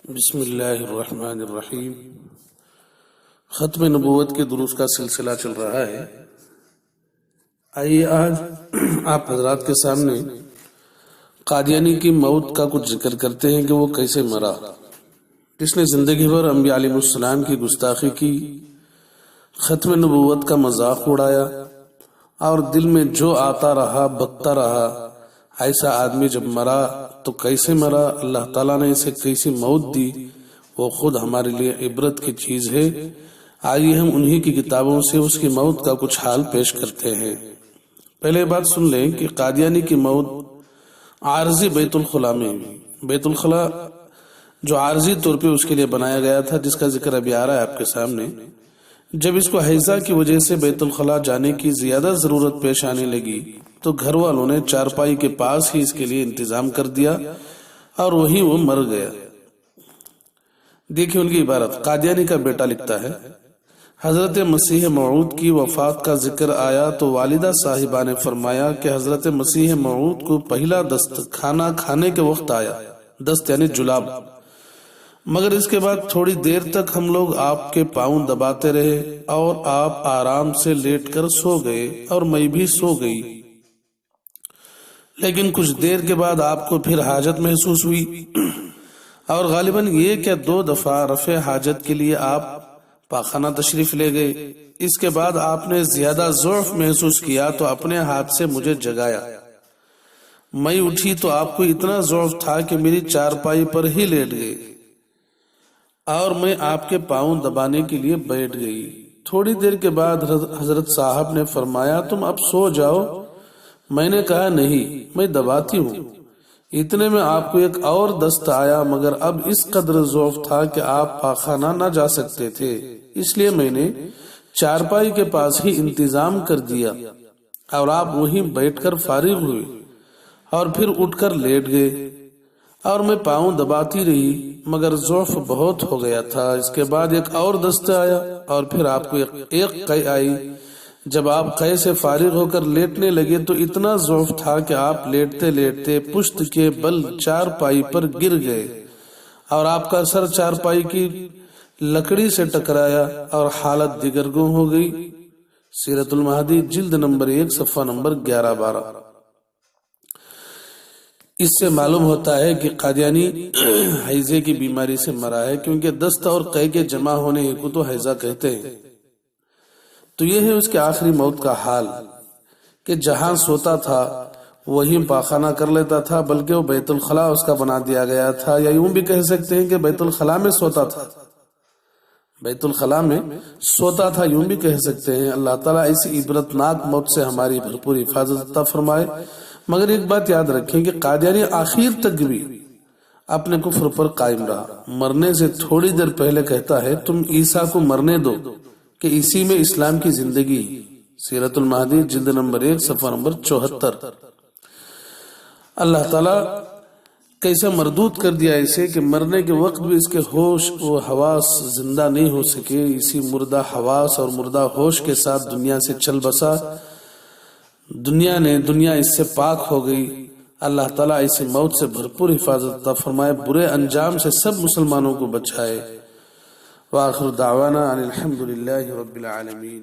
بسم اللہ الرحمن الرحیم۔ ختم نبوت کے دروس کا سلسلہ چل رہا ہے۔ آئیے آج آپ حضرات کے سامنے قادیانی کی موت کا کچھ ذکر کرتے ہیں کہ وہ کیسے مرا، جس نے زندگی بھر انبیاء علیہ السلام کی گستاخی کی، ختم نبوت کا مذاق اڑایا اور دل میں جو آتا رہا بکتا رہا۔ ایسا آدمی جب مرا تو کیسے مرا، اللہ تعالیٰ نے اسے کیسی موت دی، وہ خود ہمارے لیے عبرت کی چیز ہے۔ آئیے ہم انہی کی کتابوں سے اس کی موت کا کچھ حال پیش کرتے ہیں۔ پہلے بات سن لیں کہ قادیانی کی موت عارضی بیت الخلا میں ہوئی۔ بیت الخلا جو عارضی طور پہ اس کے لیے بنایا گیا تھا، جس کا ذکر ابھی آ رہا ہے آپ کے سامنے، جب اس کو حیضہ کی وجہ سے بیت الخلا جانے کی زیادہ ضرورت پیش آنے لگی تو گھر والوں نے چارپائی کے پاس ہی اس کے لیے انتظام کر دیا اور وہیں وہ مر گیا۔ دیکھیں ان کی عبارت، قادیانی کا بیٹا لکھتا ہے، حضرت مسیح موعود کی وفات کا ذکر آیا تو والدہ صاحبہ نے فرمایا کہ حضرت مسیح موعود کو پہلا دست کھانا کھانے کے وقت آیا، دست یعنی جلاب، مگر اس کے بعد تھوڑی دیر تک ہم لوگ آپ کے پاؤں دباتے رہے اور آپ آرام سے لیٹ کر سو گئے اور میں بھی سو گئی، لیکن کچھ دیر کے بعد آپ کو پھر حاجت محسوس ہوئی اور غالباً یہ کہ 2 دفعہ رفع حاجت کے لیے آپ پاخانہ تشریف لے گئے۔ اس کے بعد آپ نے زیادہ ضعف محسوس کیا تو اپنے ہاتھ سے مجھے جگایا، میں اٹھی تو آپ کو اتنا ضعف تھا کہ میری چارپائی پر ہی لیٹ گئے اور میں آپ کے پاؤں دبانے کے لیے بیٹھ گئی۔ تھوڑی دیر کے بعد حضرت صاحب نے فرمایا تم اب سو جاؤ، میں نے کہا نہیں میں دباتی ہوں۔ اتنے میں آپ کو ایک اور دست آیا، مگر اب اس قدر ضعف تھا کہ آپ پاخانہ نہ جا سکتے تھے، اس لیے میں نے چارپائی کے پاس ہی انتظام کر دیا اور آپ وہیں بیٹھ کر فارغ ہوئے اور پھر اٹھ کر لیٹ گئے اور میں پاؤں دباتی رہی، مگر ضعف بہت ہو گیا تھا۔ اس کے بعد ایک اور دست آیا اور پھر آپ کو ایک قے آئی۔ جب آپ قے سے فارغ ہو کر لیٹنے لگے تو اتنا ضعف تھا کہ آپ لیٹتے لیٹتے پشت کے بل چارپائی پر گر گئے اور آپ کا سر چارپائی کی لکڑی سے ٹکرایا اور حالت دیگرگوں ہو گئی۔ سیرت المہدی جلد نمبر 1 صفحہ نمبر 11-12۔ اس سے معلوم ہوتا ہے کہ قادیانی حیضے کی بیماری سے مرا ہے، کیونکہ دست اور قے کے جمع ہونے کو تو حیضہ کہتے ہیں۔ تو یہ ہے اس کے آخری موت کا حال کہ جہاں سوتا تھا وہیں پاخانہ کر لیتا تھا، بلکہ وہ بیت الخلا اس کا بنا دیا گیا تھا، یا یوں بھی کہہ سکتے ہیں کہ بیت الخلا میں سوتا تھا، بیت الخلا میں سوتا تھا، یوں بھی کہہ سکتے ہیں۔ اللہ تعالیٰ ایسی عبرتناک موت سے ہماری بھرپور حفاظت عطا فرمائے۔ مگر ایک بات یاد رکھیں کہ قادیانی آخر تک بھی اپنے کفر پر قائم رہا۔ مرنے سے تھوڑی دیر پہلے کہتا ہے تم عیسیٰ کو مرنے دو کہ اسی میں اسلام کی زندگی۔ سیرت المہدی جلد نمبر 1 صفحہ نمبر 74۔ اللہ تعالیٰ کیسا مردود کر دیا اسے کہ مرنے کے وقت بھی اس کے ہوش و حواس زندہ نہیں ہو سکے، اسی مردہ حواس اور مردہ ہوش کے ساتھ دنیا سے چل بسا۔ دنیا اس سے پاک ہو گئی۔ اللہ تعالیٰ ایسی موت سے بھرپور حفاظت عطا فرمائے، برے انجام سے سب مسلمانوں کو بچائے۔ وآخر دعوانا ان الحمد للہ رب العالمین۔